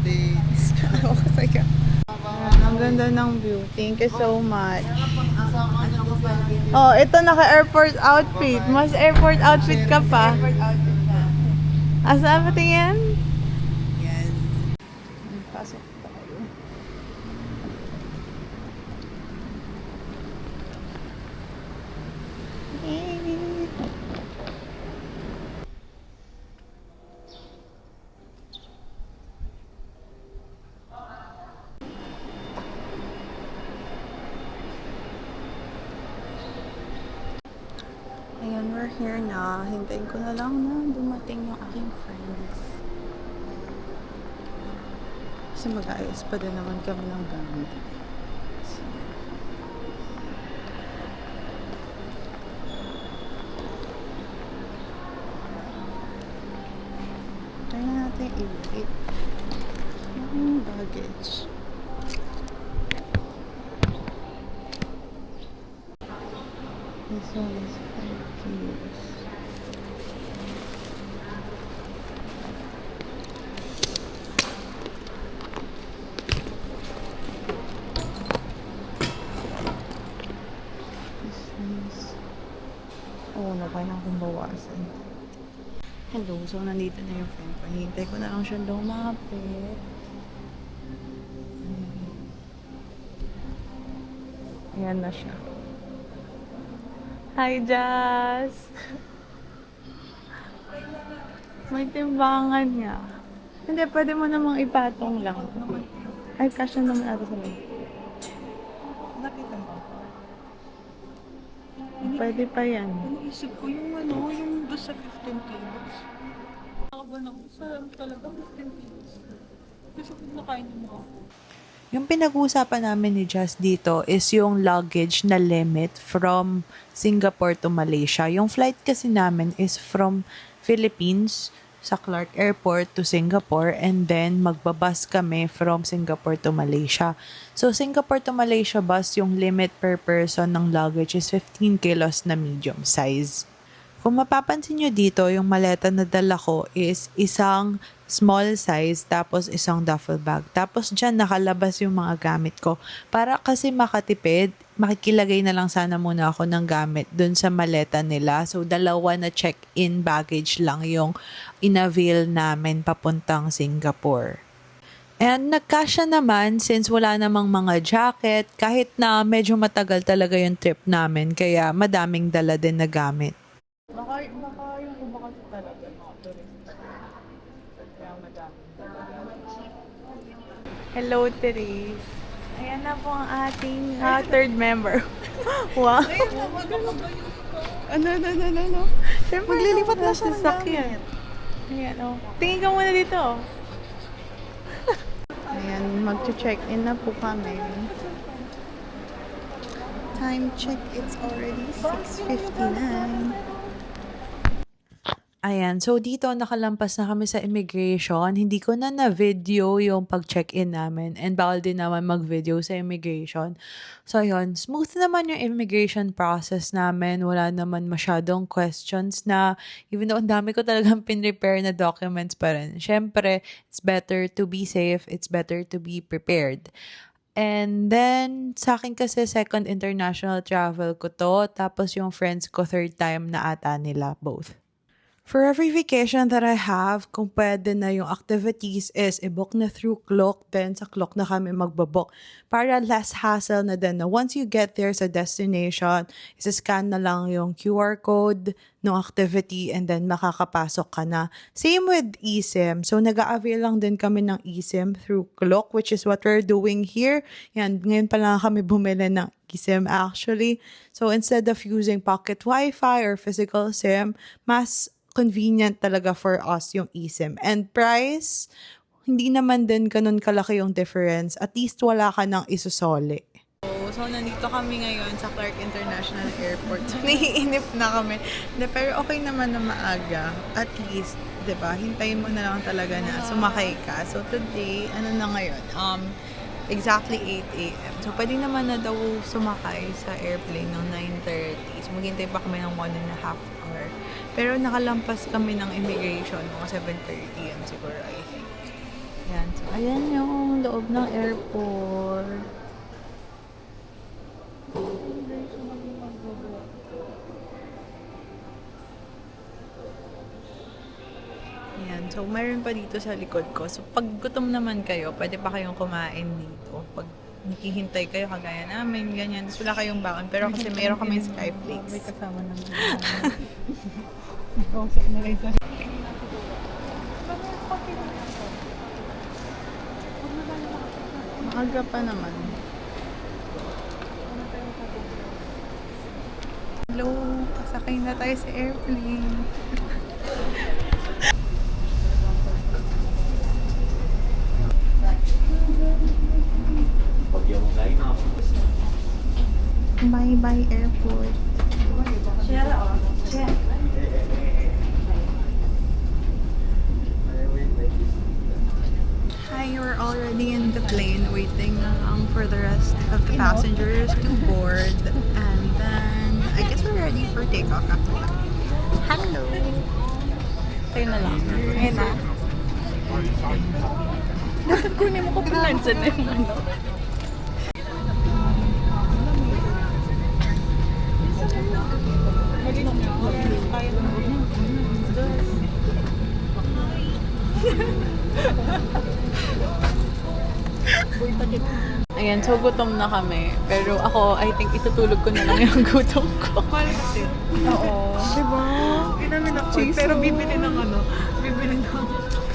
updates. Masaya. Ang ganda ng view. Thank you so much. Oh, ito naka-airport outfit. Mas airport outfit ka pa. Asaan pa tingin? Yes. Pasok tayo. Ayan, we're here na. Hintayin ko na lang na dumating yung aking friends. Kasi mag-ayos pa din naman kami ng gamit. So, try na natin i-wait yung baggage. This one is 5 kilos. This one is... Oh, kaya akong bawasan. Hello, so nandito na yung friend ko. Hintay ko na lang siya lumapit. Ayan na siya. Hi, Jazz! May timbangan niya. Hindi, pwede mo namang ipatong lang. Ay, kasya naman ata sa loob. Nakita mo? Pwede pa yan. Iniisip ko yung yung doon sa 15 kilos. Nakaban ako sa talaga 15 kilos. Gusto ko nakain mo ako. Yung pinag-uusapan namin ni Jazz dito is yung luggage na limit from Singapore to Malaysia. Yung flight kasi namin is from Philippines sa Clark Airport to Singapore and then magbabus kami from Singapore to Malaysia. So Singapore to Malaysia bus, yung limit per person ng luggage is 15 kilos na medium size. Kung mapapansin nyo dito, yung maleta na dala ko is isang small size, tapos isang duffel bag. Tapos dyan nakalabas yung mga gamit ko. Para kasi makatipid, makikilagay na lang sana muna ako ng gamit dun sa maleta nila. So, dalawa na check-in baggage lang yung inavail namin papuntang Singapore. And nagkasya naman since wala namang mga jacket, kahit na medyo matagal talaga yung trip namin, kaya madaming dala din na gamit. Baka yung iba kasi talaga mga turista. Kaya madami. Hello, Therese. Ayan na po ang ating third member. Wow. Ano? Siyempre, Maglilipat na siya ng sasakyan. Ayan, oh. Tingin ka muna dito. Ayan, mag-check-in na po kami. Time check, it's already 6:59. Ayan, so dito nakalampas na kami sa immigration. Hindi ko na na-video yung pag-check-in namin and bawal din naman mag-video sa immigration. So ayun, smooth naman yung immigration process namin. Wala naman masyadong questions na even though ang dami ko talagang pin-prepare na documents pa rin. Siyempre, it's better to be safe, it's better to be prepared. And then, sa akin kasi second international travel ko to. Tapos yung friends ko third time na ata nila both. For every vacation that I have, kung pwede na yung activities is i-book na through Klook, then sa Klook na kami magbabook. Para less hassle na din na once you get there sa destination, isa-scan na lang yung QR code ng activity and then makakapasok ka na. Same with eSIM. So nag-a-avail lang din kami ng eSIM through Klook, which is what we're doing here. Yan, ngayon pa lang kami bumili ng eSIM actually. So instead of using pocket Wi-Fi or physical SIM, mas convenient talaga for us yung eSIM. And price, hindi naman din ganun kalaki yung difference. At least wala ka nang isusoli. So, nandito kami ngayon sa Clark International Airport. So, naiinip na kami. Pero okay naman na maaga. At least, 'di ba? Hintayin mo na lang talaga na sumakay ka. So, today, ano na ngayon? Exactly 8 a.m. So, pwede naman na daw sumakay sa airplane ng 9:30. So, maghintay pa kami ng 1.5 hour. Pero nakalampas kami ng immigration, mga 7:30 yan siguro, I think. Ayan. So, ayan yung loob ng airport. Ayan. So, mayroon pa dito sa likod ko. So, pag gutom naman kayo, pwede pa kayong kumain dito. Pag nakihintay kayo, kagaya namin, ganyan. Tapos wala kayong baon. Pero kasi mayroon kami Skyflakes. May kasama naman. Kausap na rin sa... Maaga pa naman. Hello! Sakay na tayo sa airplane. Bye-bye airport. Hi, we're already in the plane waiting for the rest of the passengers to board. And then, I guess we're ready for takeoff after that. Hello! Tayo na lang. Ayun na. Dapat kunin mo ko pala dyan na yung ano. Ayan, so gutom na kami. Pero ako, I think itutulog ko na lang yung gutom ko. Mahal kasi. Oo. Diba? Inamin ako. Pero bibili ng ano. Bibili ng...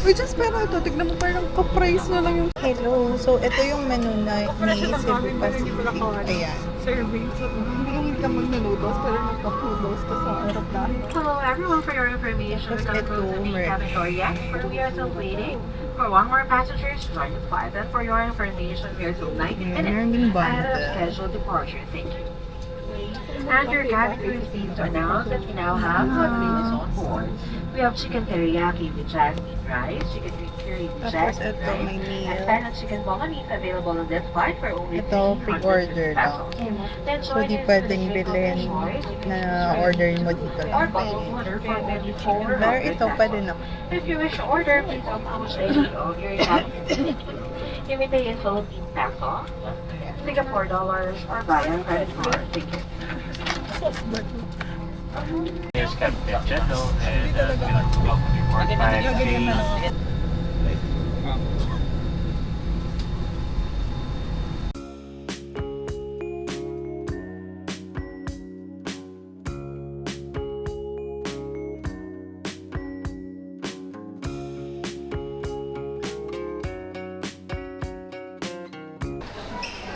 Which is, pero ito, tignan mo parang ka-price na lang yung Hello! So, ito yung menu na ni Cebu Pacific. Ayan. serving. So, hindi ka mag-noodles, pero nagpa-noodles ka sa aeroplano. Hello everyone, for your information, we're going to close the main cabin door yet, but we are still waiting for one more passenger to join the flight. And for your information, we are still 90 minutes ahead of scheduled departure. Thank you. And your cabin crew is pleased to announce that we now have hot wings on board. We have chicken teriyaki with jasmine rice, chicken curry with Tapos jasmine ito, may rice, meal. and Thailand chicken bolognese available on this flight for only Ito, 350 pre-order pesos. lang. Then So, join di us pwedeng for the trip of bilhin your choice. You can na choose orderin mo dito or lang. bottle water for only 400 Pero ito, pwede na. If you wish to order, please approach any of your cabin. You may pay in Philippine peso, Singapore dollars, or via credit card. Thank you. Here's Captain Jendo and welcome report by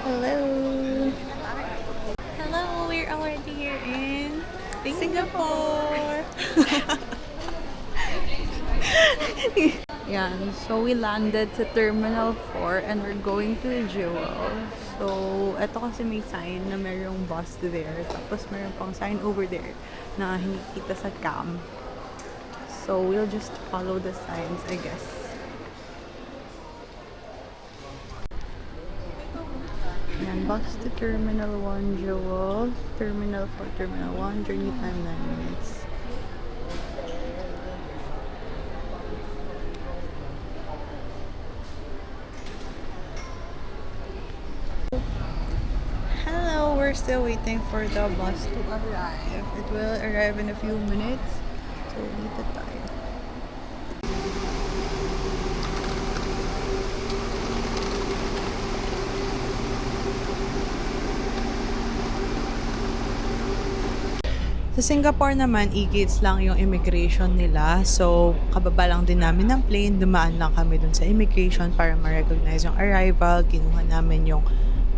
Hello! Hello! We're already here in Singapore! Yan. So, we landed sa Terminal 4 and we're going to Jewel. So, eto kasi may sign na mayroong bus there. Tapos mayroon pang sign over there na hindi kita sa cam. So, we'll just follow the signs, I guess. Yan, bus to Terminal 1 Jewel. Terminal 4, Terminal 1. Journey time 9 minutes. Hello, we're still waiting for the bus to arrive. It will arrive in a few minutes. So, dito tayo. Sa Singapore naman, e-gates lang yung immigration nila. So, kababa lang din namin ng plane. Dumaan lang kami dun sa immigration para ma-recognize yung arrival. Kinuha namin yung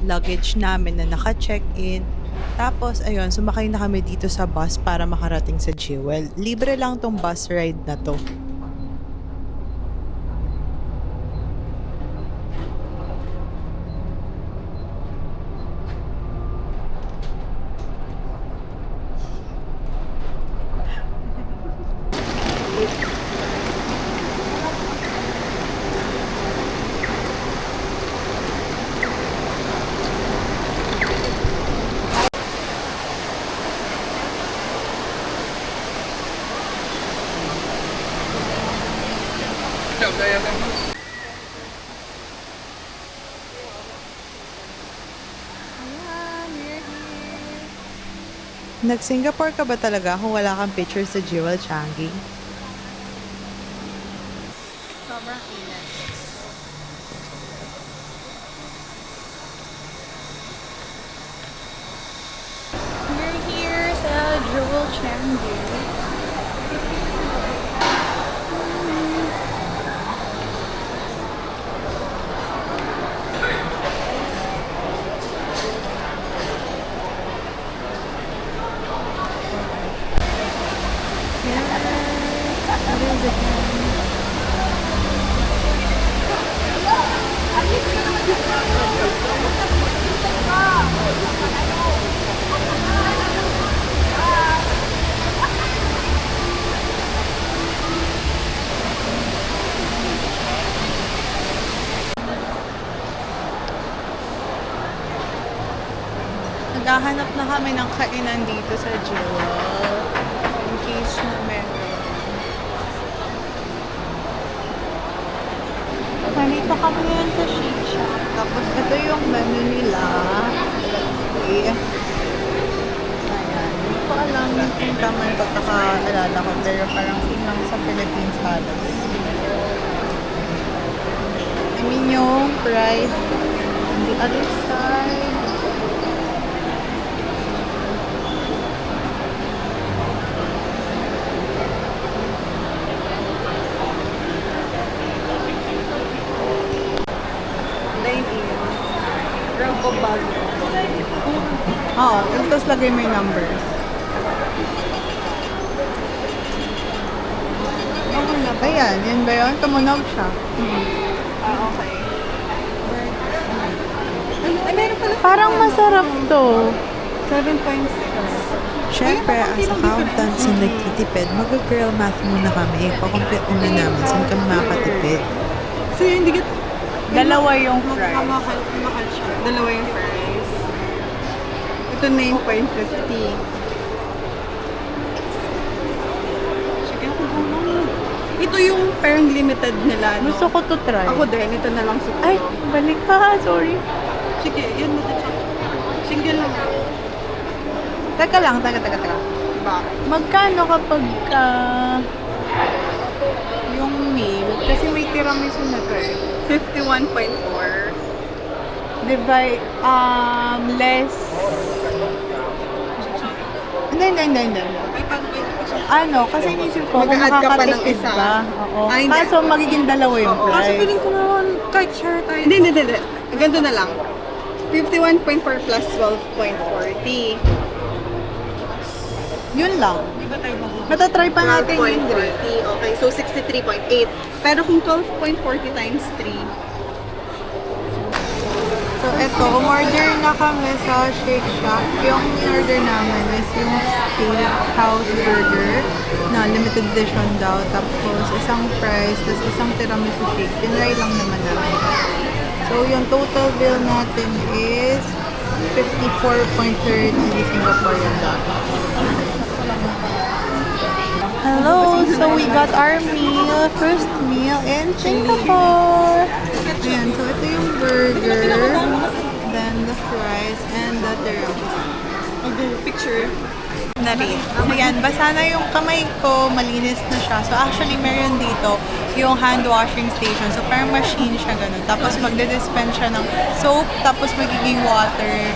luggage namin na naka-check-in. Tapos, ayun, sumakay na kami dito sa bus para makarating sa Jewel. Libre lang tong bus ride na to. Nag-Singapore ka ba talaga kung wala kang picture sa Jewel Changi? Sobrang init. We're here sa Jewel Changi. Naghahanap na kami ng kainan dito sa Jewel. In case na meron. Nandito kami ngayon sa Shake Shack. Tapos ito yung menu nila. Let's see. Ayan. Hindi ko alam kung tama yung pagkakaalala ko. Pero parang sinang sa Philippines halos. I mean yung price on the other side. Oo, tapos lagay mo yung number. Okay na ba yan? Yan ba yun? Tumunog siya. Okay. Ay, meron pala. Parang masarap to. 7.6. Siyempre, as accountants na nagtitipid, mag-girl math muna kami. Pakompute muna namin saan kami makakatipid. So, hindi ka... Dalawa yung fries. Mahal siya. Dalawa yung fries. Ito 9.50. Sige, ako naman. Ito yung parang limited nila, no? Gusto ko to try. Ako din, ito na lang siguro. Ay, balik ka. Sorry. Sige, yun mo ito. Single lang. Teka lang, teka. Bakit? Magkano kapag yung meal? Kasi may tiramisu na to eh. 51.4. Divide, less... Hindi. Ay, paano ba ito? Ano, kasi inisip ko, kung Mag-a-add ka pa ng makakatipid isa. ba? Oo. Ay, hindi. Kaso magiging dalawa yung Oo. price. Kasi feeling ko naman, kahit share tayo. Hindi. Ganito na lang. 51.4 plus 12.40. Yun lang. Di ba tayo mag- Matatry pa natin yun. 12.40. Okay, so 63.8. Pero kung 12.40 times 3, So, eto, umorder na kami sa Shake Shack. Yung in-order namin is yung steakhouse burger na limited edition daw. Tapos, isang fries, tapos isang tiramisu shake. Tinry lang naman namin. So, yung total bill natin is 54.30 Singaporean dollars. Hello! So, we got our meal, first meal in Singapore. Ayan, so ito yung burger, then the fries, and the tiramisu. picture. Na rin. Ayan, basa na yung kamay ko, malinis na siya. So actually, meron dito yung hand washing station. So parang machine siya ganun. Tapos magde-dispense siya ng soap, tapos magiging water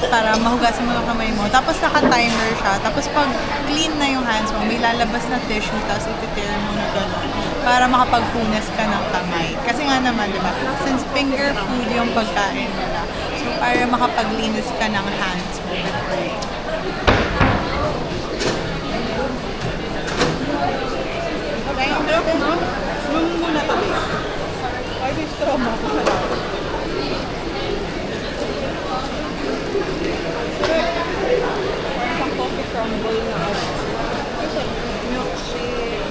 para mahugasan mo yung kamay mo. Tapos naka-timer siya. Tapos pag clean na yung hands mo, may lalabas na tissue, tapos ititira mo na gano'n para makapagpunas ka ng kamay. Kasi nga naman, di ba, since finger food yung pagkain nila, so para makapaglinis ka ng hands mo before you eat. Room muna tabi. Ay, may straw mo. Pang coffee crumble na ako. Milkshake.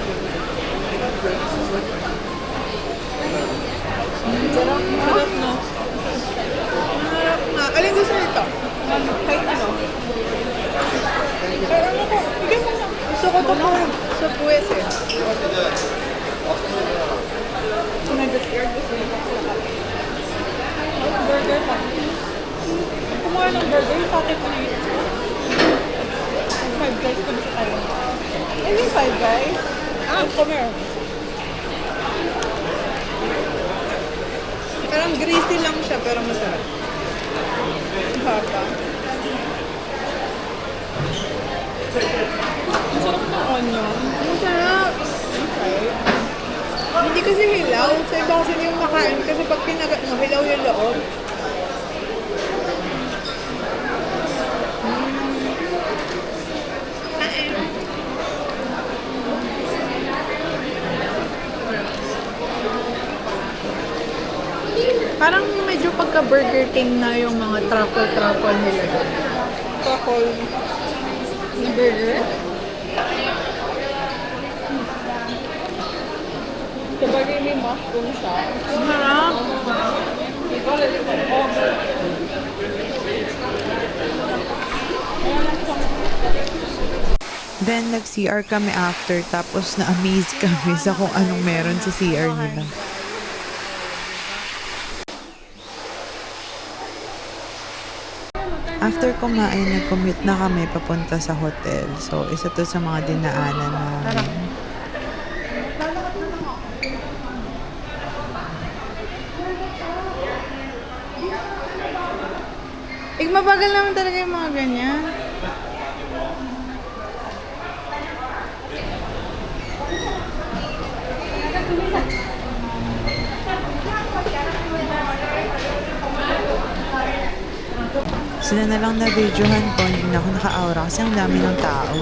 Sarap no? Harap nga. Alin gusto nito? Kahit ano. Pero ano ko, bigyan mo na. Gusto ko ito sa puwes eh. meron. Parang greasy lang siya, pero masarap. Papa. Masarap ng onion. Masarap. Okay. Hindi kasi hilaw. Sa iba kasi yung makain. Kasi pag pinagat mo, hilaw yung loob. Parang medyo pagka-Burger King na yung mga truffle nila. Truffle na burger. Sabagay may mushroom siya. Sarap! Then, nag-CR kami after, tapos na-amaze kami sa kung anong meron sa CR nila. After kumain, nag-commute na kami papunta sa hotel. So, isa to sa mga dinaanan namin. Mabagal naman talaga yung mga ganyan. Sila na lang na-videohan ko, hindi na ako naka-aura kasi ang dami ng tao.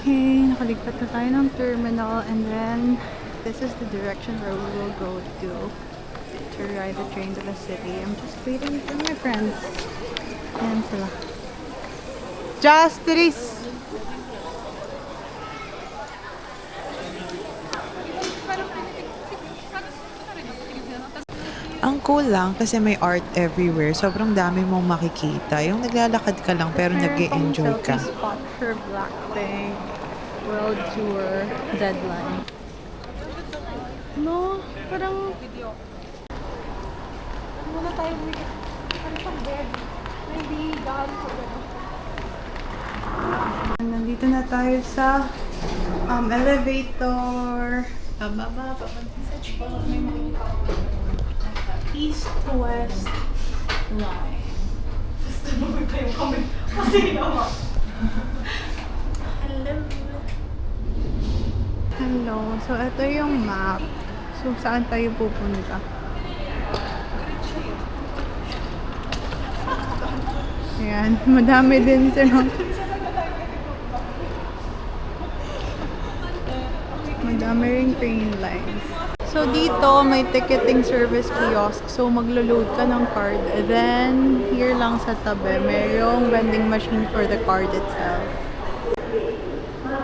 Okay, nakaligpat na tayo ng terminal and then this is the direction where we will go to ride the train to the city. I'm just waiting for my friends. Ayan sila. Justice! Ang cool lang kasi may art everywhere. Sobrang dami mong makikita. Yung naglalakad ka lang pero nag-e-enjoy ka. Spot for Blackpink World Tour deadline. No, parang muna tayo parang pang bed. Maybe dahil ko nandito na tayo sa elevator. Bababa, papunta sa train. East to West line. Gusto mo ba yung comment? Kasi naman. Hello. Hello. So, ito yung map. So, saan tayo pupunta? Ayan. Madami din silang madami ring train lines. So, dito may ticketing service kiosk. So, maglo-load ka ng card. Then, here lang sa tabi, mayroong vending machine for the card itself.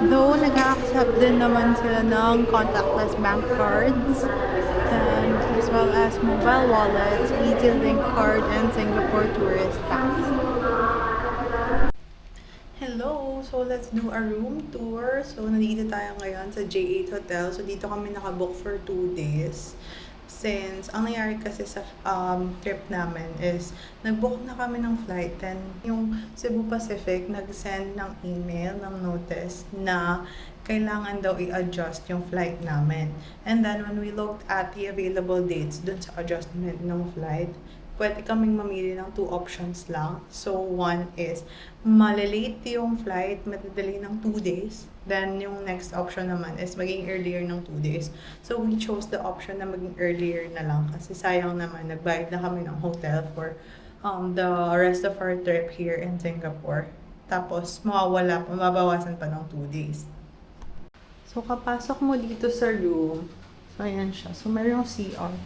Though, nag-accept din naman sila ng contactless bank cards. And, as well as mobile wallets, EasyLink card, and Singapore Tourist Pass. Hello! So, let's do a room tour. So, nandito tayo ngayon sa J8 Hotel. So, dito kami nakabook for 2 days. Since, ang nangyari kasi sa trip namin is, nag-book na kami ng flight. Then, yung Cebu Pacific, nag-send ng email, ng notice, na kailangan daw i-adjust yung flight namin. And then, when we looked at the available dates dun sa adjustment ng flight, pwede kaming mamili ng 2 options lang. So, one is, malilate yung flight, matadali ng 2 days. Then, yung next option naman is maging earlier ng 2 days. So, we chose the option na maging earlier na lang. Kasi sayang naman, nagbayad na kami ng hotel for the rest of our trip here in Singapore. Tapos, mababawasan pa ng 2 days. So, kapasok mo dito sa room. So, ayan siya. So, mayroong CR.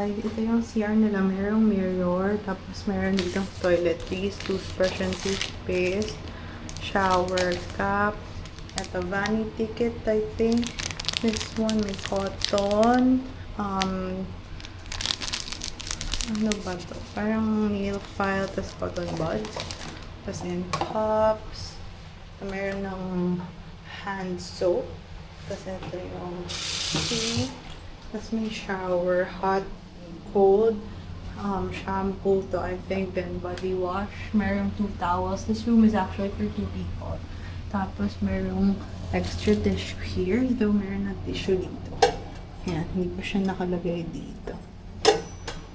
Ito yung CR nila. Mayroong mirror. Tapos, mayroon ditong toiletries, toothbrush and toothpaste, shower cap. Ito, vanity kit, I think. This one, may cotton. Ano ba to? Parang nail file, tas cotton buds. Tapos, in cups. Mayroon ng hand soap. Tapos, ito yung tea. Tapos may shower, hot, cold, shampoo to, I think, then body wash. Merong 2 towels. This room is actually for 2 people. Tapos, merong extra tissue here. Though, meron na tissue dito. Yan, hindi pa siya nakalagay dito.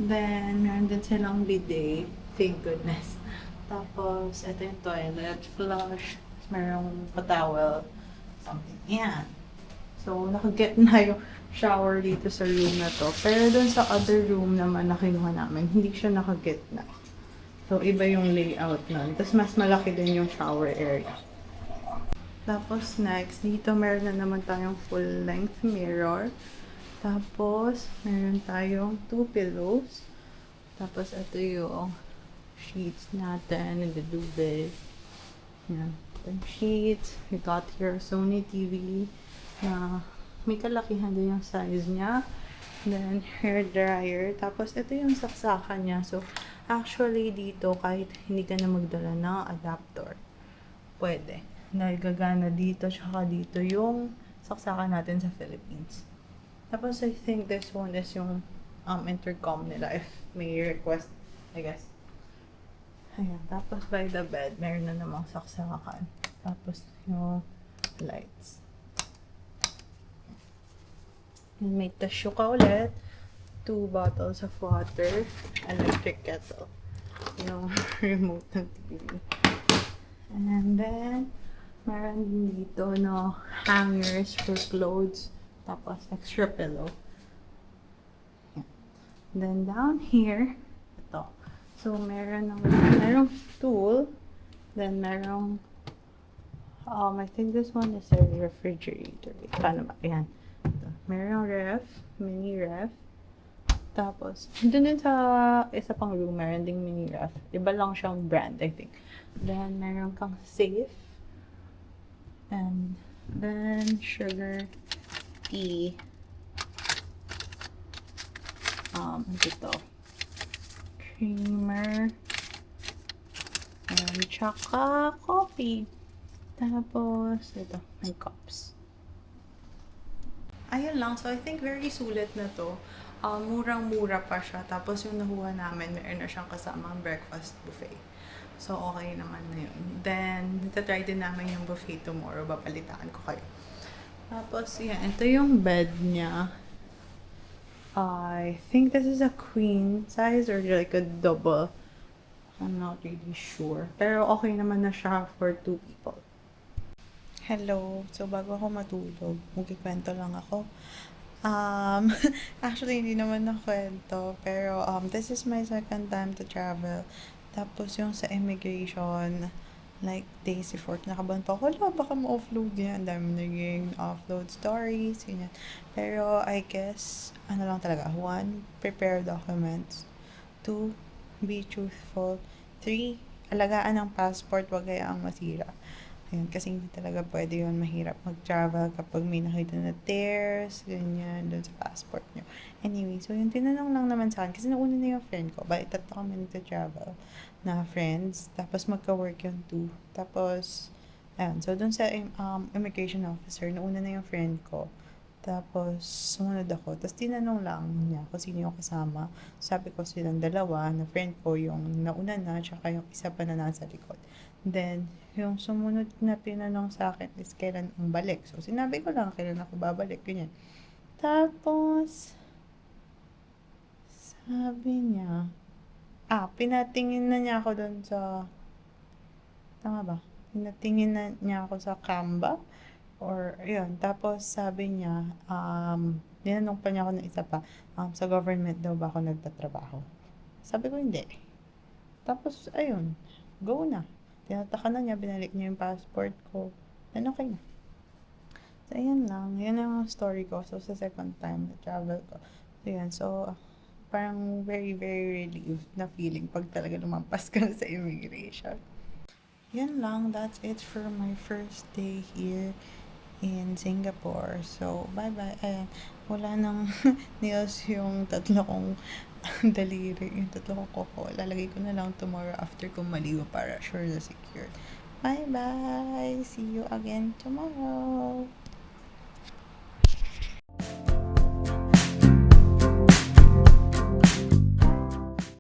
Then, meron din silang bidet. Thank goodness. Tapos, ito yung toilet. Flush. Merong pa-towel. Something. Yan. So, nakaget na yung shower dito sa room na to. Pero dun sa other room naman na kinuha namin, hindi siya nakaget na. So, iba yung layout nun. Tapos, mas malaki din yung shower area. Tapos, next, dito meron na naman tayong full-length mirror. Tapos, meron tayong 2 pillows. Tapos, ito yung sheets natin and the duvet. Yan. Yung sheets. We got here Sony TV na may kalakihan din yung size niya. Then, hair dryer. Tapos, ito yung saksakan niya. So, actually, dito, kahit hindi ka na magdala ng adapter, pwede. Dahil gagana dito, tsaka dito yung saksakan natin sa Philippines. Tapos, I think this one is yung intercom nila if may request, I guess. Ayan. Tapos, by the bed, meron na namang saksakan. Tapos, yung lights. And may tissue ka ulit. 2 bottles of water. Electric kettle. Yung remote ng TV. And then, meron din dito, no, hangers for clothes. Tapos, extra pillow. Yan. Then, down here, ito. So, merong stool. Then, merong, I think this one is a refrigerator. Paano ba? Ayan. Ito. Merong ref. Mini ref. Tapos, dun din sa isa pang room, meron ding mini ref. Iba lang siyang brand, I think. Then, meron kang safe. And then, sugar, tea. Ito. Creamer. And tsaka coffee. Tapos, ito, may cups. Ayun lang. So, I think very sulit na to. Murang-mura pa siya. Tapos, yung nakuha namin, meron na siyang kasamang breakfast buffet. So, okay naman na yun. Then, try din namin yung buffet tomorrow. Babalitaan ko kayo. Tapos, yan. Ito yung bed niya. I think this is a queen size or like a double. I'm not really sure. Pero, okay naman na siya for 2 people. Hello. So, bago ako matulog, magkikwento lang ako. Actually, hindi naman na kwento. Pero, this is my second time to travel. Tapos, yung sa immigration, like, days before, nakaban pa ako, baka ma-offload yan. Dami naging offload stories, ganyan. Pero, I guess, ano lang talaga, 1, prepare documents. 2, be truthful. 3, alagaan ang passport, wag kaya ang masira. Ayun, kasi hindi talaga pwede yun, mahirap mag-travel kapag may nakita na tears, ganyan, dun sa passport nyo. Anyway, so yung tinanong lang naman sa akin, kasi nauna na yung friend ko, bali 3 kami nagta-travel na friends, tapos magka-work yung 2. Tapos, ayun, so dun sa immigration officer, nauna na yung friend ko. Tapos, sumunod ako. Tapos, tinanong lang niya kung sino yung kasama. Sabi ko silang 2, na friend ko, yung nauna na, tsaka yung isa pa na nasa likod. Then, yung sumunod na tinanong sa akin is kailan ang balik. So, sinabi ko lang kailan ako babalik, ganyan. Tapos, sabi niya, pinatingin na niya ako doon sa, tama ba? Pinatingin na niya ako sa Canva. Or, yun. Tapos, sabi niya, tinanong pa niya ako ng isa pa, sa government daw ba ako nagtatrabaho? Sabi ko, hindi. Tapos, ayun, go na. Tinataka na niya, binalik niya yung passport ko. Then, okay na. So, ayun lang. Yan ang story ko. So, sa second time na travel ko. So, yan. So, parang very, very relieved na feeling pag talaga lumampas ka na sa immigration. Yan lang. That's it for my first day here in Singapore. So, bye-bye. Ayan, wala nang nails yung 3 kong daliri, yung 3 kong kuko. Lalagay ko na lang tomorrow after kong maligo para sure na secured. Bye-bye! See you again tomorrow!